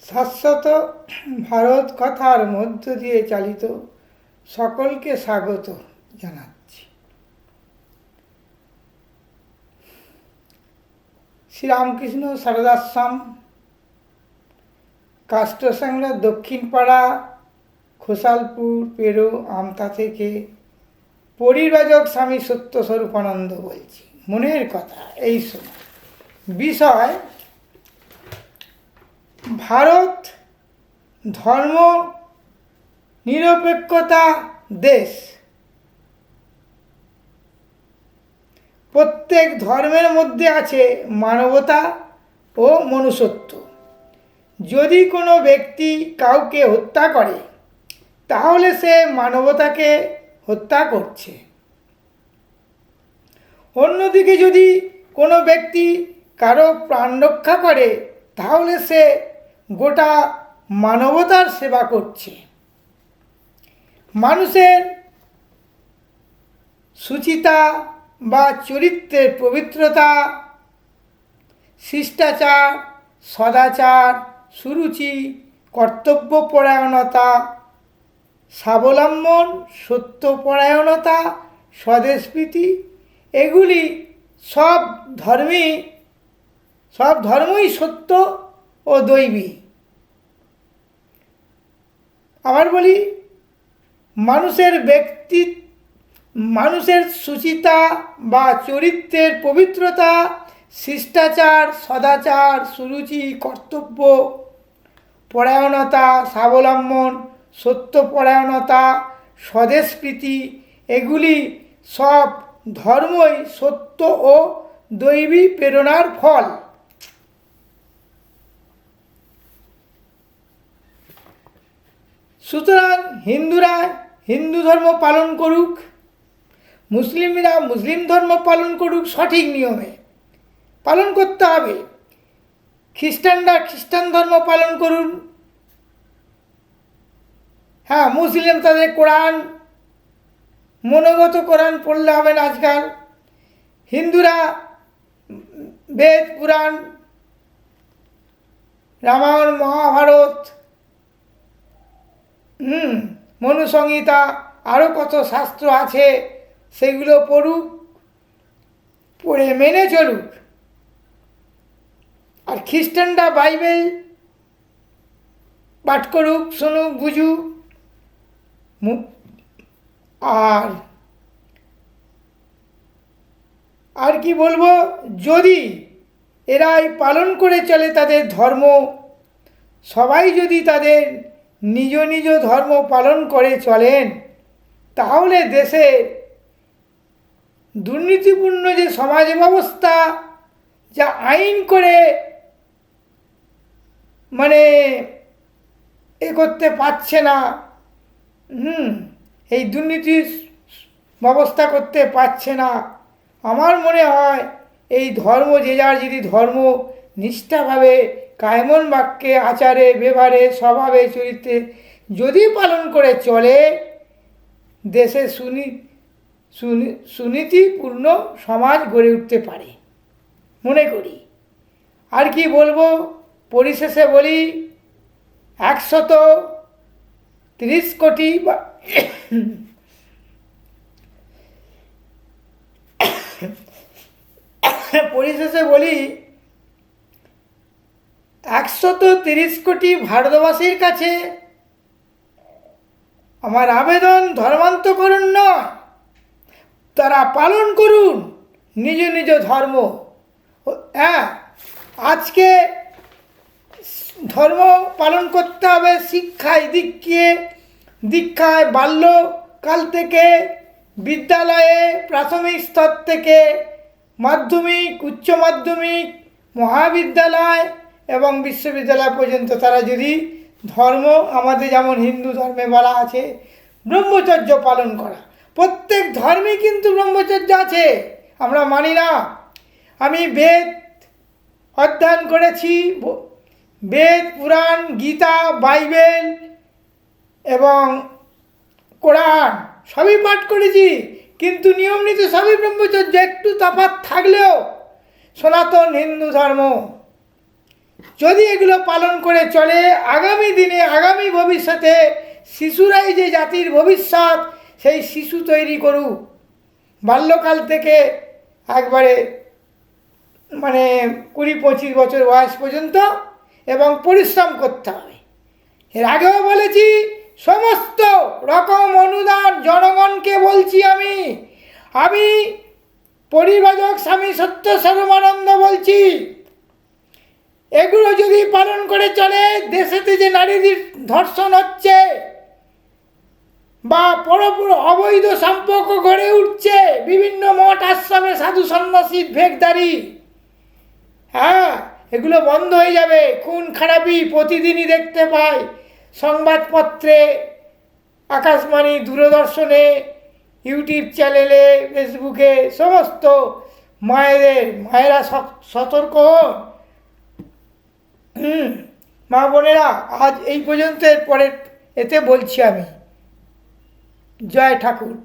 শাশ্বত ভারত কথার মধ্য দিয়ে চালিত সকলকে স্বাগত জানাচ্ছি। শ্রীরামকৃষ্ণ সারদাশ্রম, কাষ্টসাংলা, দক্ষিণপাড়া, খোসালপুর, পেরো, আমতা থেকে পরিব্রাজক স্বামী সত্যস্বরূপানন্দ বলছি। মনের কথা এই সময় বিষয় ভারত ধর্ম নিরপেক্ষতা দেশ। প্রত্যেক ধর্মের মধ্যে আছে মানবতা ও মনুষ্যত্ব। যদি কোনো ব্যক্তি কাউকে হত্যা করে তাহলে সে মানবতাকে হত্যা করছে। অন্যদিকে যদি কোনো ব্যক্তি কারো প্রাণ রক্ষা করে তাহলে সে গোটা মানবতার সেবা করছে। মানুষের সুচিতা বা চরিত্রের পবিত্রতা, শিষ্টাচার, সদাচার, সুরুচি, কর্তব্যপরায়ণতা, স্বাবলম্বন, সত্যপরায়ণতা, স্বদেশপ্রীতি, এগুলি সব ধর্মই সত্য ও দৈবী। আবার বলি, মানুষের সুচিতা বা চরিত্রের পবিত্রতা, শিষ্টাচার, সদাচার, সুরুচি, কর্তব্য পরায়ণতা, স্বাবলম্বন, সত্যপরায়ণতা, স্বদেশপ্রীতি, এগুলি সব ধর্মই সত্য ও দৈবী প্রেরণার ফল। সুতরাং হিন্দুরা হিন্দু ধর্ম পালন করুক, মুসলিমরা মুসলিম ধর্ম পালন করুক, সঠিক নিয়মে পালন করতে হবে। খ্রিস্টানরা খ্রিস্টান ধর্ম পালন করুন। হ্যাঁ, মুসলিম তাদের কোরআন, মনোগত কোরআন পড়লে হবে না আজকাল। হিন্দুরা বেদ, পুরাণ, রামায়ণ, মহাভারত, মনুসংহিতা, আরও কত শাস্ত্র আছে, সেগুলো পড়ুক, পড়ে মেনে চলুক। আর খ্রিস্টানরা বাইবেল পাঠ করুক, শুনুক, বুঝুক। আর কি বলবো, যদি এরাই পালন করে চলে তাদের ধর্ম, সবাই যদি তাদের নিজ নিজ ধর্ম পালন করে চলেন, তাহলে দেশে দুর্নীতিপূর্ণ যে সমাজ ব্যবস্থা, যা আইন করে এ করতে পারছে না, এই দুর্নীতি ব্যবস্থা করতে পারছে না, আমার মনে হয় এই ধর্ম যে যার যদি ধর্ম নিষ্ঠাভাবে কায়মন বাক্যে, আচারে, ব্যবহারে, স্বভাবে, চরিত্রে যদি পালন করে চলে, দেশে সুনীতিপূর্ণ সমাজ গড়ে উঠতে পারে মনে করি। আর কি বলবো, পরিশেষে বলি, 130 কোটি পরিশেষে বলি 130 কোটি ভারতবাসীর কাছে আমার আবেদন, ধর্মান্তকরণ নয়, তারা পালন করুন নিজ নিজ ধর্ম। হ্যাঁ, আজকে ধর্ম পালন করতে হবে দীক্ষায় বাল্যকাল থেকে, বিদ্যালয়ে প্রাথমিক স্তর থেকে মাধ্যমিক, উচ্চ মাধ্যমিক, মহাবিদ্যালয় এবং বিশ্ববিদ্যালয় পর্যন্ত তারা যদি ধর্ম, আমাদের যেমন হিন্দু ধর্মে বলা আছে ব্রহ্মচর্য পালন করা, প্রত্যেক ধর্মে কিন্তু ব্রহ্মচর্য আছে, আমরা মানি না। আমি বেদ অধ্যয়ন করেছি, বেদ, পুরাণ, গীতা, বাইবেল এবং কোরআন সবই পাঠ করেছি, কিন্তু নিয়ম নীতি সবই ব্রহ্মচর্য। একটু তফাৎ থাকলেও সনাতন হিন্দু ধর্ম যদি এগুলো পালন করে চলে আগামী দিনে আগামী ভবিষ্যতে শিশুরাই যে জাতির ভবিষ্যৎ, সেই শিশু তৈরি করুক বাল্যকাল থেকে একবারে মানে 20-25 বছর বয়স পর্যন্ত, এবং পরিশ্রম করতে হবে। এর আগেও বলেছি সমস্ত রকম অনুদান জনগণকে বলছি। আমি পরিব্রাজক স্বামী সত্য স্বরূপানন্দ বলছি, এগুলো যদি পালন করে চলে দেশেতে যে নারীদের ধর্ষণ হচ্ছে বা অবৈধ সম্পর্ক গড়ে উঠছে, বিভিন্ন মঠ আশ্রমে সাধু সন্ন্যাসীর ভেখদারি, হ্যাঁ, এগুলো বন্ধ হয়ে যাবে। খুন খারাপি প্রতিদিনই দেখতে পাই সংবাদপত্রে, আকাশবাণী, দূরদর্শনে, ইউটিউব চ্যানেলে, ফেসবুকে, সমস্ত মায়েরা সতর্ক হন। মা বোনেরা, আজ এই পর্যন্ত, পরের এতে বলছি আমি। জয় ঠাকুর।